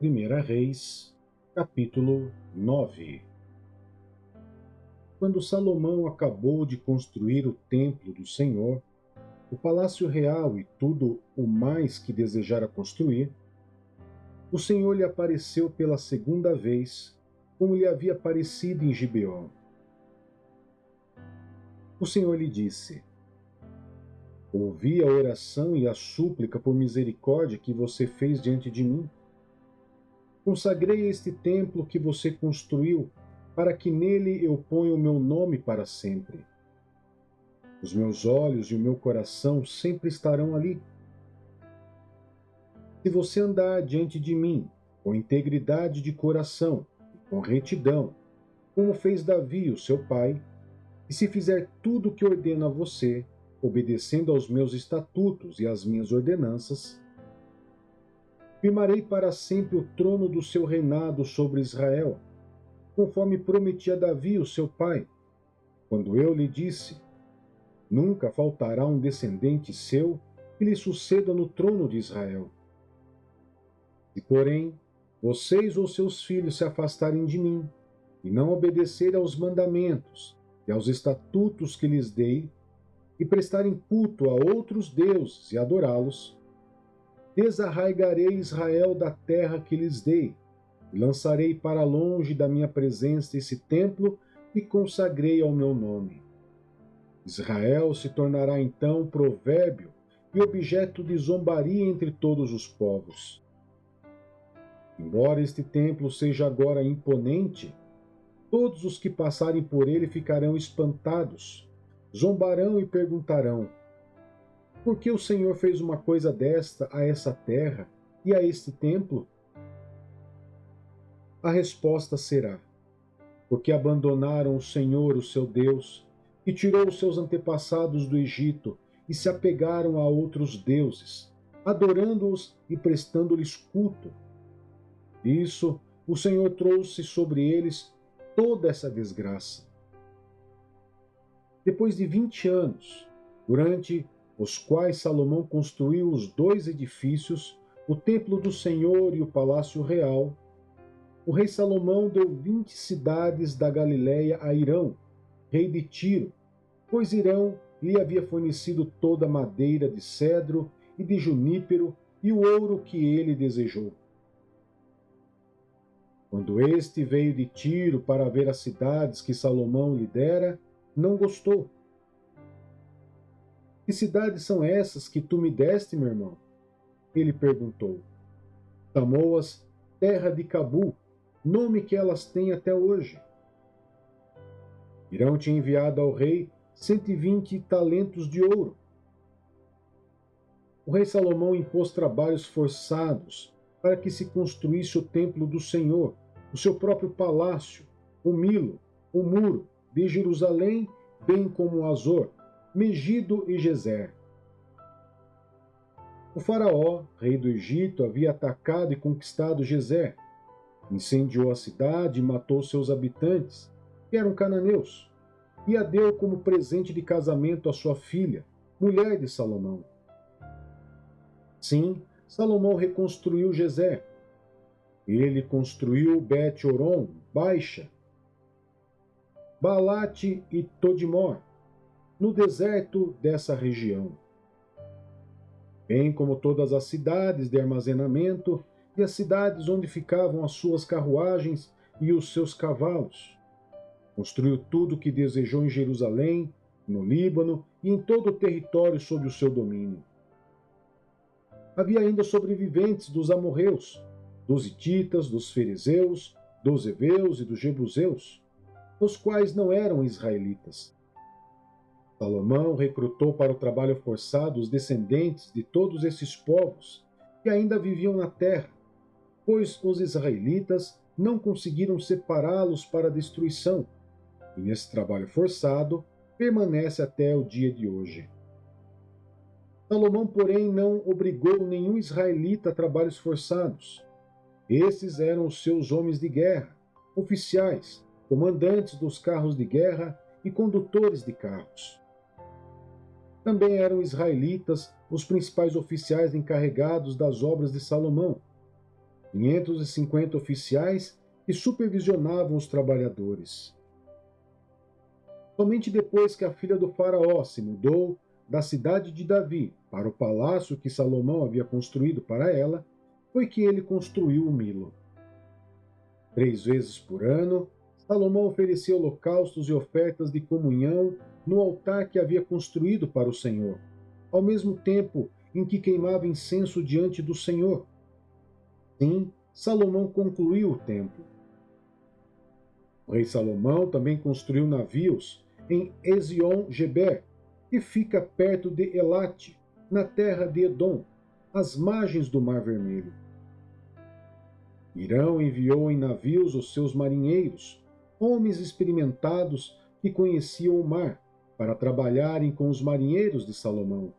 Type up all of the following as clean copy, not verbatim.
Primeira Reis, capítulo 9. Quando Salomão acabou de construir o templo do Senhor, o palácio real e tudo o mais que desejara construir, o Senhor lhe apareceu pela segunda vez, como lhe havia aparecido em Gibeon. O Senhor lhe disse: Ouvi a oração e a súplica por misericórdia que você fez diante de mim. Consagrei este templo que você construiu, para que nele eu ponha o meu nome para sempre. Os meus olhos e o meu coração sempre estarão ali. Se você andar diante de mim com integridade de coração e com retidão, como fez Davi, o seu pai, e se fizer tudo o que ordeno a você, obedecendo aos meus estatutos e às minhas ordenanças, firmarei para sempre o trono do seu reinado sobre Israel, conforme prometi a Davi, o seu pai, quando eu lhe disse: Nunca faltará um descendente seu que lhe suceda no trono de Israel. Se, porém, vocês ou seus filhos se afastarem de mim e não obedecerem aos mandamentos e aos estatutos que lhes dei, e prestarem culto a outros deuses e adorá-los, desarraigarei Israel da terra que lhes dei, e lançarei para longe da minha presença esse templo que consagrei ao meu nome. Israel se tornará então provérbio e objeto de zombaria entre todos os povos. Embora este templo seja agora imponente, todos os que passarem por ele ficarão espantados, zombarão e perguntarão: por que o Senhor fez uma coisa desta a essa terra e a este templo? A resposta será: porque abandonaram o Senhor, o seu Deus, que tirou os seus antepassados do Egito, e se apegaram a outros deuses, adorando-os e prestando-lhes culto. Isso, o Senhor trouxe sobre eles toda essa desgraça. Depois de 20 anos, durante os quais Salomão construiu os 2 edifícios, o templo do Senhor e o palácio real, o rei Salomão deu 20 cidades da Galiléia a Hirão, rei de Tiro, pois Hirão lhe havia fornecido toda a madeira de cedro e de junípero e o ouro que ele desejou. Quando este veio de Tiro para ver as cidades que Salomão lhe dera, não gostou. Que cidades são essas que tu me deste, meu irmão? Ele perguntou. Chamou-as Terra de Cabu, nome que elas têm até hoje. Hirão tinha enviado ao rei 120 talentos de ouro. O rei Salomão impôs trabalhos forçados para que se construísse o templo do Senhor, o seu próprio palácio, o Milo, o muro de Jerusalém, bem como Azor, Megido e Gezer. O faraó, rei do Egito, havia atacado e conquistado Gezer, incendiou a cidade e matou seus habitantes, que eram cananeus, e a deu como presente de casamento à sua filha, mulher de Salomão. Sim, Salomão reconstruiu Gezer. Ele construiu Bet-Horon, Baixa, Baalate e Todmor, no deserto dessa região, bem como todas as cidades de armazenamento e as cidades onde ficavam as suas carruagens e os seus cavalos. Construiu tudo o que desejou em Jerusalém, no Líbano e em todo o território sob o seu domínio. Havia ainda sobreviventes dos amorreus, dos hititas, dos fariseus, dos heveus e dos jebuseus, os quais não eram israelitas. Salomão recrutou para o trabalho forçado os descendentes de todos esses povos que ainda viviam na terra, pois os israelitas não conseguiram separá-los para a destruição, e nesse trabalho forçado permanece até o dia de hoje. Salomão, porém, não obrigou nenhum israelita a trabalhos forçados. Esses eram os seus homens de guerra, oficiais, comandantes dos carros de guerra e condutores de carros. Também eram israelitas os principais oficiais encarregados das obras de Salomão, 550 oficiais que supervisionavam os trabalhadores. Somente depois que a filha do faraó se mudou da cidade de Davi para o palácio que Salomão havia construído para ela, foi que ele construiu o Milo. 3 vezes por ano, Salomão oferecia holocaustos e ofertas de comunhão no altar que havia construído para o Senhor, ao mesmo tempo em que queimava incenso diante do Senhor. Sim, Salomão concluiu o templo. O rei Salomão também construiu navios em Ezion-Geber, que fica perto de Elate, na terra de Edom, às margens do Mar Vermelho. Irão enviou em navios os seus marinheiros, homens experimentados que conheciam o mar, para trabalharem com os marinheiros de Salomão.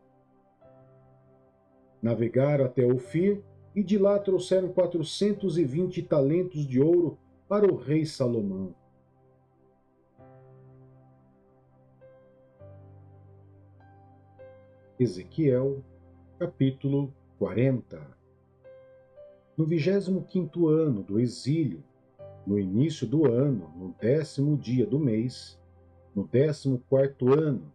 Navegaram até Ofir e de lá trouxeram 420 talentos de ouro para o rei Salomão. Ezequiel, capítulo 40. No 25º ano do exílio, no início do ano, no 10º dia do mês, no 14º ano,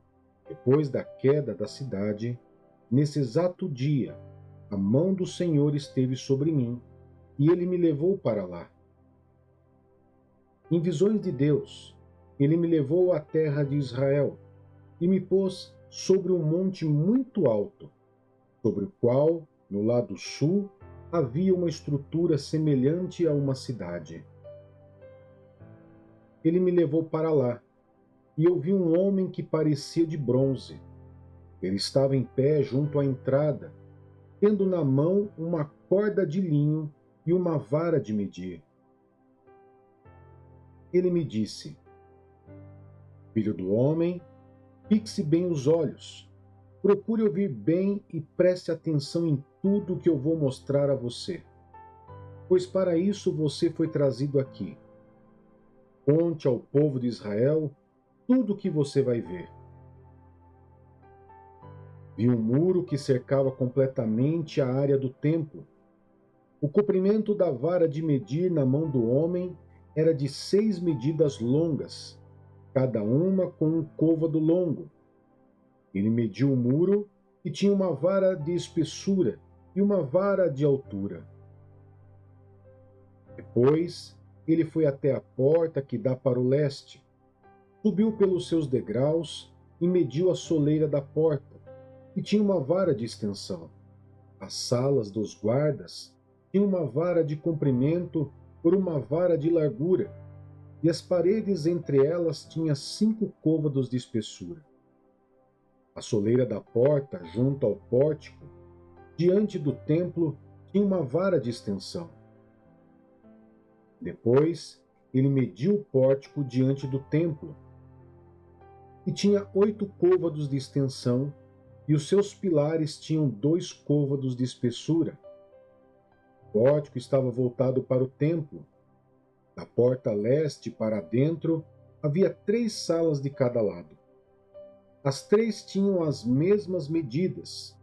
depois da queda da cidade, nesse exato dia, a mão do Senhor esteve sobre mim, e ele me levou para lá. Em visões de Deus, ele me levou à terra de Israel, e me pôs sobre um monte muito alto, sobre o qual, no lado sul, havia uma estrutura semelhante a uma cidade. Ele me levou para lá, e eu vi um homem que parecia de bronze. Ele estava em pé junto à entrada, tendo na mão uma corda de linho e uma vara de medir. Ele me disse: Filho do homem, fixe bem os olhos, procure ouvir bem e preste atenção em tudo que eu vou mostrar a você, pois para isso você foi trazido aqui. Conte ao povo de Israel tudo o que você vai ver. Vi um muro que cercava completamente a área do templo. O comprimento da vara de medir na mão do homem era de 6 medidas longas, cada uma com um côvado longo. Ele mediu o muro e tinha uma vara de espessura e uma vara de altura. Depois, ele foi até a porta que dá para o leste, subiu pelos seus degraus e mediu a soleira da porta, que tinha uma vara de extensão. As salas dos guardas tinham uma vara de comprimento por uma vara de largura, e as paredes entre elas tinham 5 côvados de espessura. A soleira da porta, junto ao pórtico, diante do templo, tinha uma vara de extensão. Depois, ele mediu o pórtico diante do templo, e tinha 8 côvados de extensão, e os seus pilares tinham 2 côvados de espessura. O pórtico estava voltado para o templo. Da porta leste para dentro havia 3 salas de cada lado. As 3 tinham as mesmas medidas,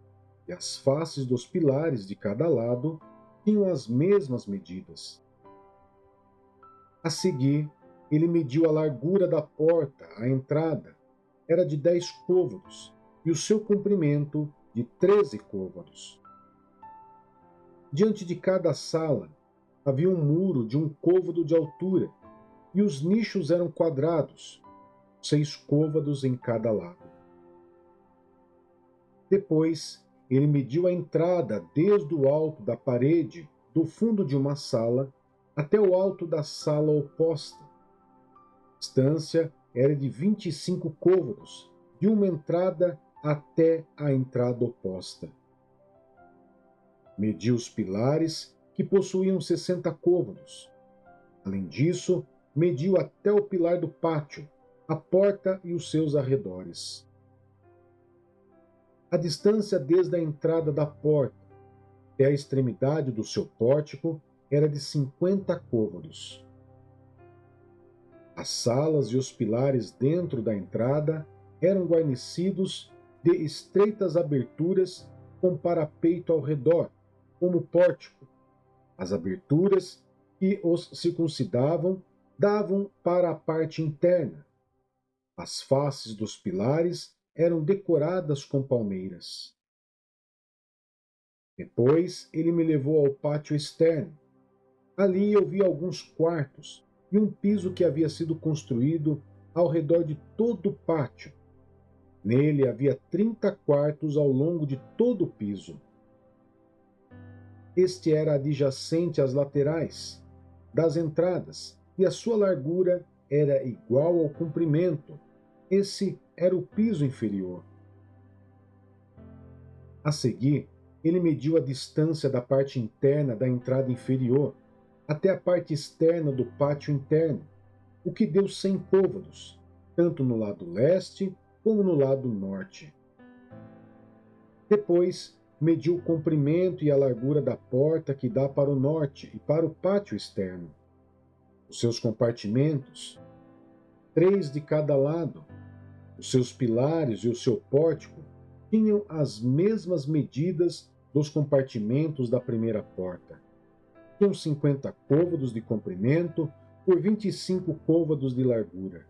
e as faces dos pilares de cada lado tinham as mesmas medidas. A seguir, ele mediu a largura da porta, a entrada, era de 10 côvados, e o seu comprimento de 13 côvados. Diante de cada sala havia um muro de 1 côvado de altura, e os nichos eram quadrados, 6 côvados em cada lado. Depois, ele mediu a entrada desde o alto da parede do fundo de uma sala até o alto da sala oposta. A distância era de 25 côvados, de uma entrada até a entrada oposta. Mediu os pilares, que possuíam 60 côvados. Além disso, mediu até o pilar do pátio, a porta e os seus arredores. A distância desde a entrada da porta até a extremidade do seu pórtico era de 50 côvados. As salas e os pilares dentro da entrada eram guarnecidos de estreitas aberturas com parapeito ao redor, como pórtico, As aberturas que os circuncidavam davam para a parte interna. As faces dos pilares eram decoradas com palmeiras. Depois ele me levou ao pátio externo. Ali eu vi alguns quartos e um piso que havia sido construído ao redor de todo o pátio. Nele havia 30 quartos ao longo de todo o piso. Este era adjacente às laterais das entradas, e a sua largura era igual ao comprimento. Esse era o piso inferior. A seguir, ele mediu a distância da parte interna da entrada inferior até a parte externa do pátio interno, o que deu 100 côvados, tanto no lado leste como no lado norte. Depois, mediu o comprimento e a largura da porta que dá para o norte e para o pátio externo. Os seus compartimentos, 3 de cada lado, os seus pilares e o seu pórtico tinham as mesmas medidas dos compartimentos da primeira porta. Tinham 50 côvados de comprimento por 25 côvados de largura.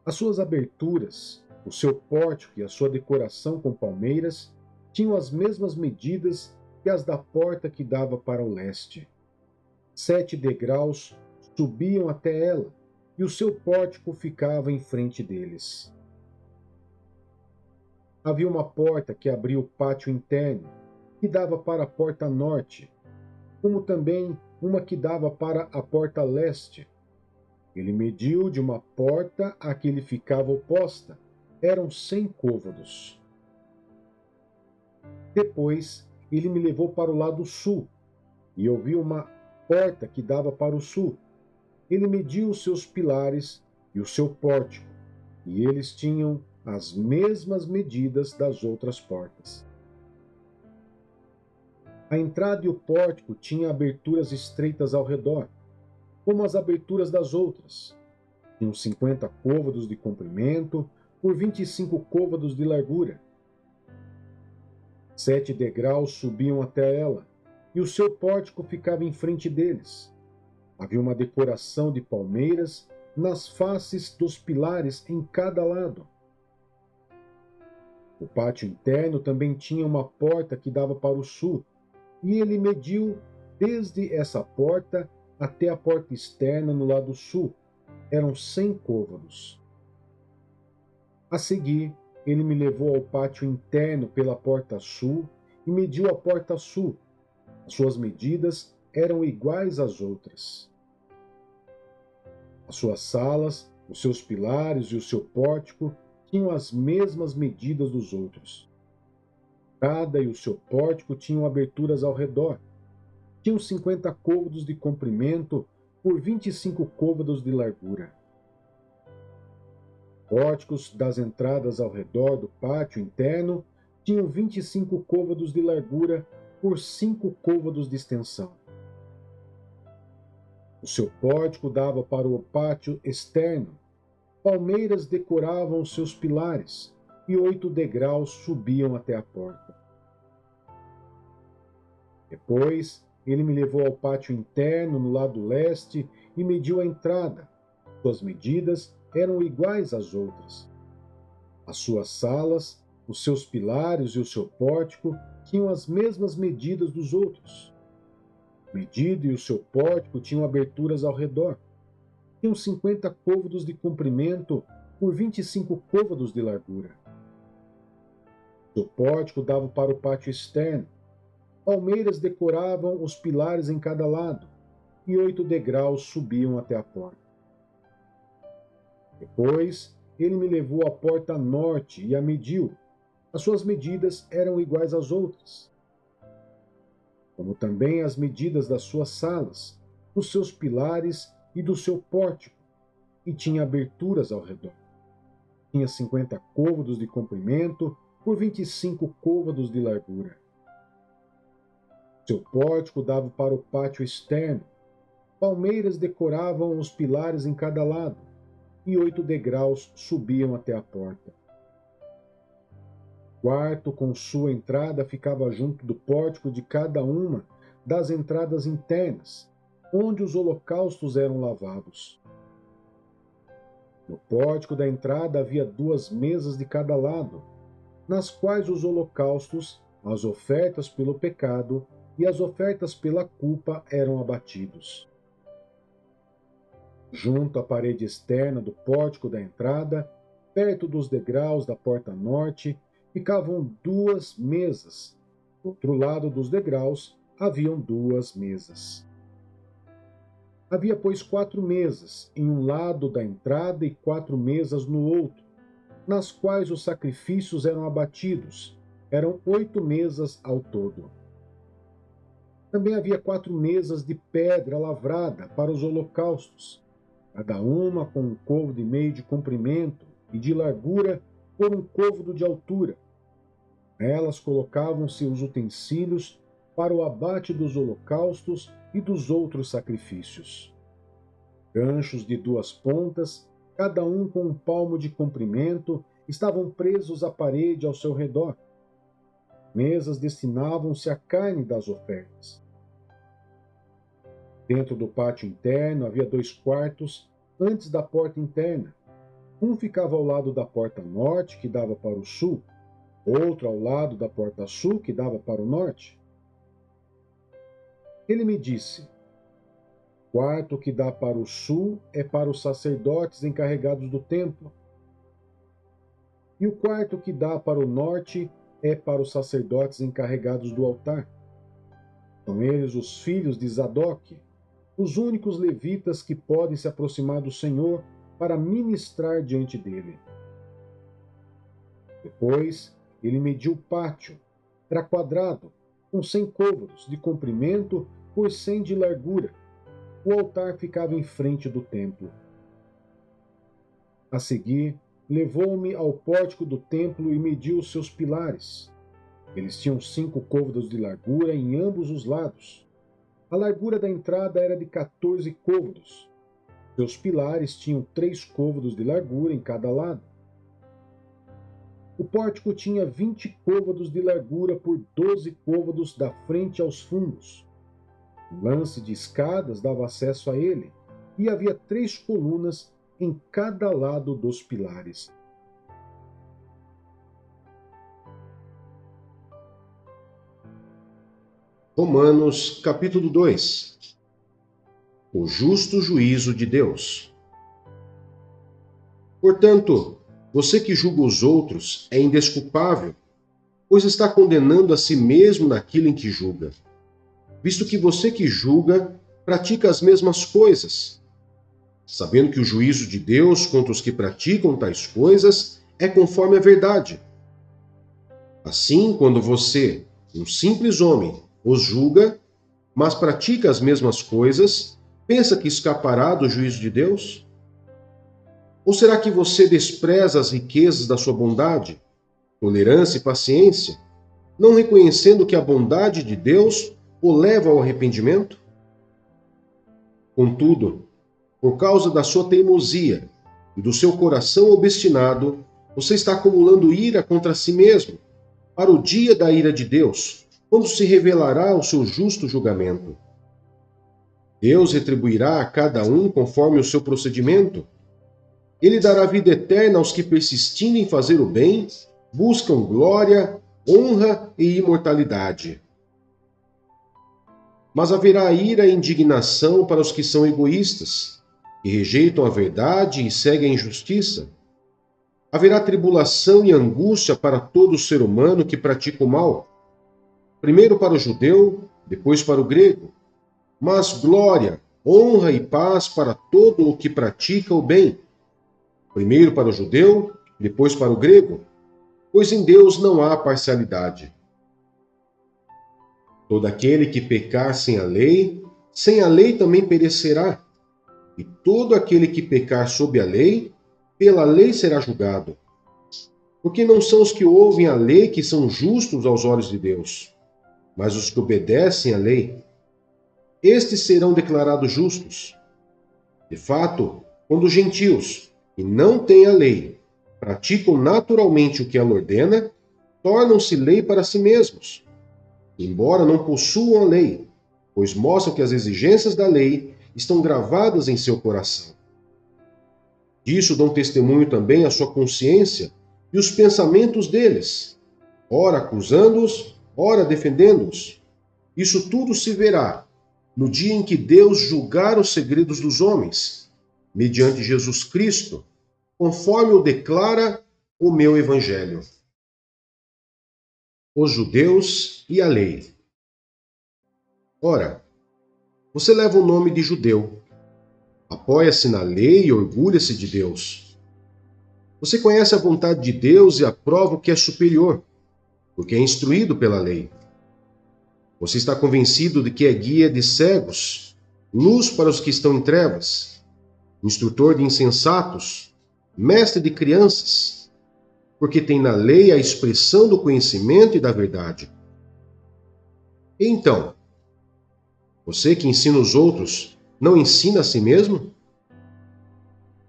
As suas aberturas, o seu pórtico e a sua decoração com palmeiras tinham as mesmas medidas que as da porta que dava para o leste. 7 degraus subiam até ela, e o seu pórtico ficava em frente deles. Havia uma porta que abria o pátio interno, que dava para a porta norte, como também uma que dava para a porta leste. Ele mediu de uma porta a que lhe ficava oposta. Eram 100 côvados. Depois, ele me levou para o lado sul, e eu vi uma porta que dava para o sul. Ele mediu os seus pilares e o seu pórtico, e eles tinham as mesmas medidas das outras portas. A entrada e o pórtico tinham aberturas estreitas ao redor, como as aberturas das outras. Tinham 50 côvados de comprimento por 25 côvados de largura. 7 degraus subiam até ela, e o seu pórtico ficava em frente deles. Havia uma decoração de palmeiras nas faces dos pilares em cada lado. O pátio interno também tinha uma porta que dava para o sul, e ele mediu desde essa porta até a porta externa no lado sul. Eram 100 côvados. A seguir, ele me levou ao pátio interno pela porta sul e mediu a porta sul. As suas medidas eram iguais às outras. As suas salas, os seus pilares e o seu pórtico tinham as mesmas medidas dos outros. Cada e o seu pórtico tinham aberturas ao redor. Tinham 50 côvados de comprimento por 25 côvados de largura. Pórticos das entradas ao redor do pátio interno tinham 25 côvados de largura por 5 côvados de extensão. O seu pórtico dava para o pátio externo. Palmeiras decoravam os seus pilares, e 8 degraus subiam até a porta. Depois, ele me levou ao pátio interno no lado leste e mediu a entrada. Suas medidas eram iguais às outras. As suas salas, os seus pilares e o seu pórtico tinham as mesmas medidas dos outros. O medido e o seu pórtico tinham aberturas ao redor. Tinham 50 côvados de comprimento por 25 côvados de largura. Seu pórtico dava para o pátio externo. Palmeiras decoravam os pilares em cada lado, e 8 degraus subiam até a porta. Depois, ele me levou à porta norte e a mediu. As suas medidas eram iguais às outras, como também as medidas das suas salas, dos seus pilares e do seu pórtico, e tinha aberturas ao redor. Tinha 50 côvados de comprimento por 25 côvados de largura. Seu pórtico dava para o pátio externo. Palmeiras decoravam os pilares em cada lado, e 8 degraus subiam até a porta. O quarto com sua entrada ficava junto do pórtico de cada uma das entradas internas, onde os holocaustos eram lavados. No pórtico da entrada havia 2 mesas de cada lado, nas quais os holocaustos, as ofertas pelo pecado e as ofertas pela culpa eram abatidos. Junto à parede externa do pórtico da entrada, perto dos degraus da porta norte, ficavam 2 mesas. Do outro lado dos degraus haviam 2 mesas. Havia, pois, 4 mesas em um lado da entrada e 4 mesas no outro, nas quais os sacrifícios eram abatidos. Eram 8 mesas ao todo. Também havia 4 mesas de pedra lavrada para os holocaustos, cada uma com um côvado e meio de comprimento e de largura por um côvado de altura. Nelas colocavam-se os utensílios para o abate dos holocaustos e dos outros sacrifícios. Ganchos de 2 pontas, cada um com um palmo de comprimento, estavam presos à parede ao seu redor. Mesas destinavam-se à carne das ofertas. Dentro do pátio interno havia 2 quartos antes da porta interna. Um ficava ao lado da porta norte, que dava para o sul, outro ao lado da porta sul, que dava para o norte. Ele me disse: o quarto que dá para o sul é para os sacerdotes encarregados do templo, e o quarto que dá para o norte é para os sacerdotes encarregados do altar. São eles os filhos de Zadok, os únicos levitas que podem se aproximar do Senhor para ministrar diante dele. Depois, ele mediu o pátio. Era quadrado, com 100 côvados de comprimento por 100 de largura. O altar ficava em frente do templo. A seguir, levou-me ao pórtico do templo e mediu os seus pilares. Eles tinham 5 côvados de largura em ambos os lados. A largura da entrada era de 14 côvados. Seus pilares tinham 3 côvados de largura em cada lado. O pórtico tinha 20 côvados de largura por 12 côvados da frente aos fundos. Um lance de escadas dava acesso a ele, e havia 3 colunas em cada lado dos pilares. Romanos, capítulo 2. O justo juízo de Deus. Portanto, você que julga os outros é indesculpável, pois está condenando a si mesmo naquilo em que julga, visto que você que julga pratica as mesmas coisas, sabendo que o juízo de Deus contra os que praticam tais coisas é conforme a verdade. Assim, quando você, um simples homem, os julga, mas pratica as mesmas coisas, pensa que escapará do juízo de Deus? Ou será que você despreza as riquezas da sua bondade, tolerância e paciência, não reconhecendo que a bondade de Deus o leva ao arrependimento? Contudo, por causa da sua teimosia e do seu coração obstinado, você está acumulando ira contra si mesmo, para o dia da ira de Deus, quando se revelará o seu justo julgamento. Deus retribuirá a cada um conforme o seu procedimento. Ele dará vida eterna aos que, persistindo em fazer o bem, buscam glória, honra e imortalidade. Mas haverá ira e indignação para os que são egoístas, que rejeitam a verdade e seguem a injustiça. Haverá tribulação e angústia para todo ser humano que pratica o mal, primeiro para o judeu, depois para o grego, mas glória, honra e paz para todo o que pratica o bem, primeiro para o judeu, depois para o grego, pois em Deus não há parcialidade. Todo aquele que pecar sem a lei também perecerá, e todo aquele que pecar sob a lei, pela lei será julgado. Porque não são os que ouvem a lei que são justos aos olhos de Deus, mas os que obedecem à lei. Estes serão declarados justos. De fato, quando os gentios, que não têm a lei, praticam naturalmente o que ela ordena, tornam-se lei para si mesmos, embora não possuam a lei, pois mostram que as exigências da lei estão gravadas em seu coração. Disso dão testemunho também a sua consciência e os pensamentos deles, ora acusando-os, ora defendendo-os. Isso tudo se verá no dia em que Deus julgar os segredos dos homens, mediante Jesus Cristo, conforme o declara o meu Evangelho. Os judeus e a lei. Ora, você leva o nome de judeu, apoia-se na lei e orgulha-se de Deus. Você conhece a vontade de Deus e aprova o que é superior, porque é instruído pela lei. Você está convencido de que é guia de cegos, luz para os que estão em trevas, instrutor de insensatos, mestre de crianças, porque tem na lei a expressão do conhecimento e da verdade. Então, você que ensina os outros, não ensina a si mesmo?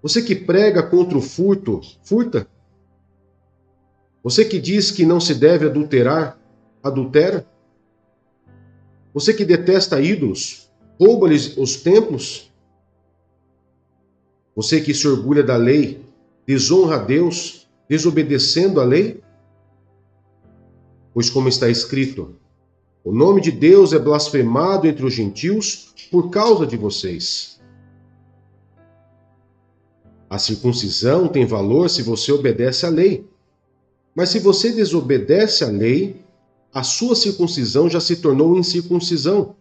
Você que prega contra o furto, furta? Você que diz que não se deve adulterar, adultera? Você que detesta ídolos, rouba-lhes os templos? Você que se orgulha da lei, desonra a Deus, desobedecendo a lei? Pois como está escrito, o nome de Deus é blasfemado entre os gentios por causa de vocês. A circuncisão tem valor se você obedece à lei. Mas se você desobedece à lei, a sua circuncisão já se tornou incircuncisão.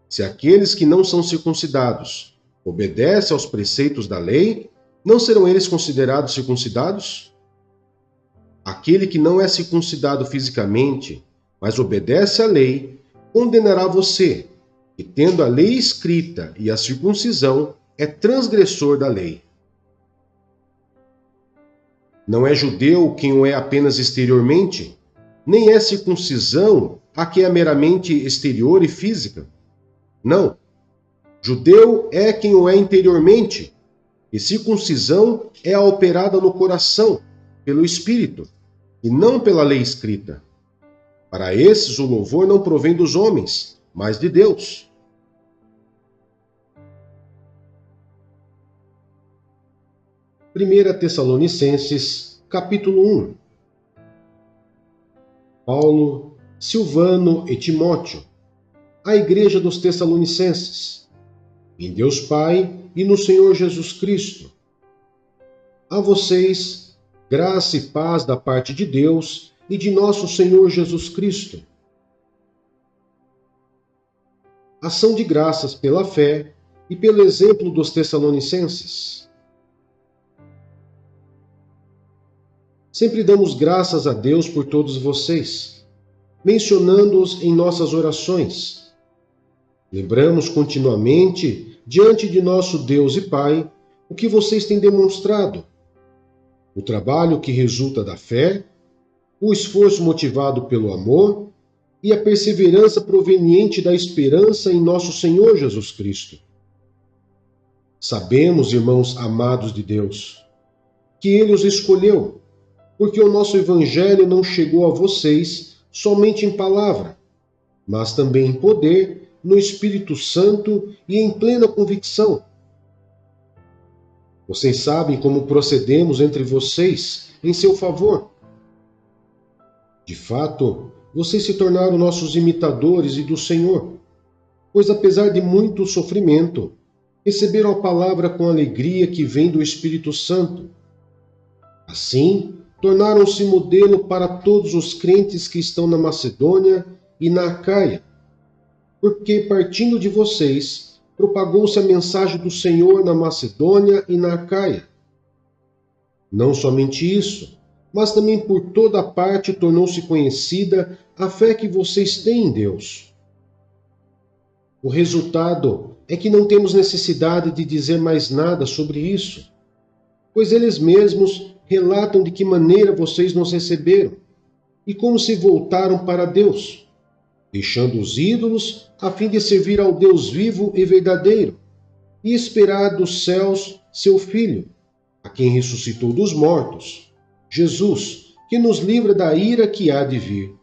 Se aqueles que não são circuncidados obedecem aos preceitos da lei, não serão eles considerados circuncidados? Aquele que não é circuncidado fisicamente, mas obedece à lei, condenará você, que tendo a lei escrita e a circuncisão, é transgressor da lei. Não é judeu quem o é apenas exteriormente, nem é circuncisão a quem é meramente exterior e física. Não. Judeu é quem o é interiormente, e circuncisão é a operada no coração, pelo Espírito, e não pela lei escrita. Para esses o louvor não provém dos homens, mas de Deus. Primeira Tessalonicenses, capítulo 1. Paulo, Silvano e Timóteo, a igreja dos Tessalonicenses, em Deus Pai e no Senhor Jesus Cristo. A vocês, graça e paz da parte de Deus e de nosso Senhor Jesus Cristo. Ação de graças pela fé e pelo exemplo dos Tessalonicenses. Sempre damos graças a Deus por todos vocês, mencionando-os em nossas orações. Lembramos continuamente, diante de nosso Deus e Pai, o que vocês têm demonstrado, o trabalho que resulta da fé, o esforço motivado pelo amor e a perseverança proveniente da esperança em nosso Senhor Jesus Cristo. Sabemos, irmãos amados de Deus, que Ele os escolheu, porque o nosso Evangelho não chegou a vocês somente em palavra, mas também em poder, no Espírito Santo e em plena convicção. Vocês sabem como procedemos entre vocês em seu favor. De fato, vocês se tornaram nossos imitadores e do Senhor, pois apesar de muito sofrimento, receberam a palavra com alegria que vem do Espírito Santo. Assim, tornaram-se modelo para todos os crentes que estão na Macedônia e na Acaia, porque partindo de vocês, propagou-se a mensagem do Senhor na Macedônia e na Acaia. Não somente isso, mas também por toda parte tornou-se conhecida a fé que vocês têm em Deus. O resultado é que não temos necessidade de dizer mais nada sobre isso, pois eles mesmos relatam de que maneira vocês nos receberam e como se voltaram para Deus, deixando os ídolos a fim de servir ao Deus vivo e verdadeiro e esperar dos céus seu Filho, a quem ressuscitou dos mortos, Jesus, que nos livra da ira que há de vir.